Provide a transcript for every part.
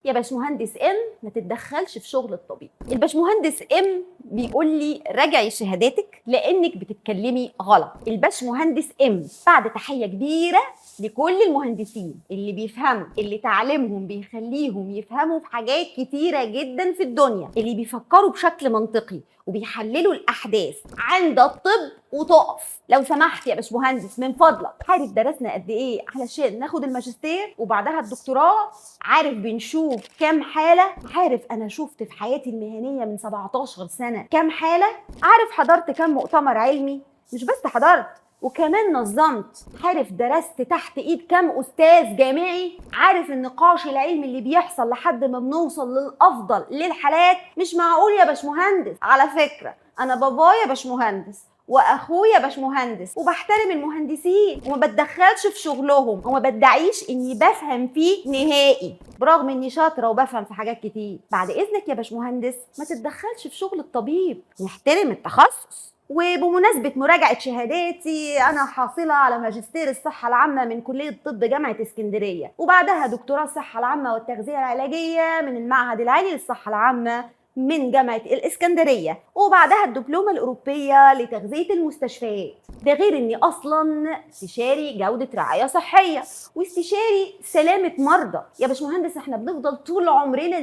يا باشمهندس ام ما تتدخلش في شغل الطبيب. الباشمهندس ام بيقول لي راجعي شهاداتك لانك بتتكلمي غلط. الباشمهندس ام بعد تحيه كبيره لكل المهندسين اللي بيفهموا، اللي تعليمهم بيخليهم يفهموا في حاجات كتيره جدا في الدنيا، اللي بيفكروا بشكل منطقي وبيحللوا الاحداث عند الطب وتقف. لو سمحت يا باشمهندس من فضلك، عارف درسنا قد ايه علشان ناخد الماجستير وبعدها الدكتوراه؟ عارف بنشوف كام حاله؟ عارف انا شفت في حياتي المهنيه من 17 سنه كام حاله؟ عارف حضرت كام مؤتمر علمي؟ مش بس حضرت وكمان نظمت. عارف درست تحت ايد كام استاذ جامعي؟ عارف النقاش العلمي اللي بيحصل لحد ما بنوصل للافضل للحالات؟ مش معقول يا باشمهندس. على فكره انا بابايا باشمهندس واخويا باشمهندس وبحترم المهندسين وما بتدخلش في شغلهم وما بدعيش اني بفهم فيه نهائي، برغم اني شاطره وبفهم في حاجات كتير. بعد اذنك يا باشمهندس ما تتدخلش في شغل الطبيب، نحترم التخصص. وبمناسبة مراجعة شهاداتي، أنا حاصلة على ماجستير الصحة العامة من كلية طب جامعة اسكندرية، وبعدها دكتوراه الصحة العامة والتغذية العلاجية من المعهد العالي للصحة العامة من جامعة الإسكندرية، وبعدها الدبلومة الأوروبية لتغذية المستشفيات. ده غير إني أصلاً استشاري جودة رعاية صحية واستشاري سلامة مرضى. يا باشمهندس إحنا بنفضل طول عمرنا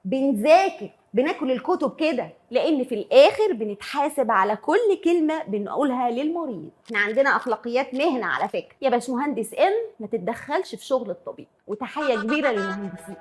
بنذاكر بناكل الكتب كده، لان في الاخر بنتحاسب على كل كلمه بنقولها للمريض. احنا عندنا اخلاقيات مهنه على فكره. يا باشمهندس ام ما تتدخلش في شغل الطبيب، وتحيه كبيره للمهندسين.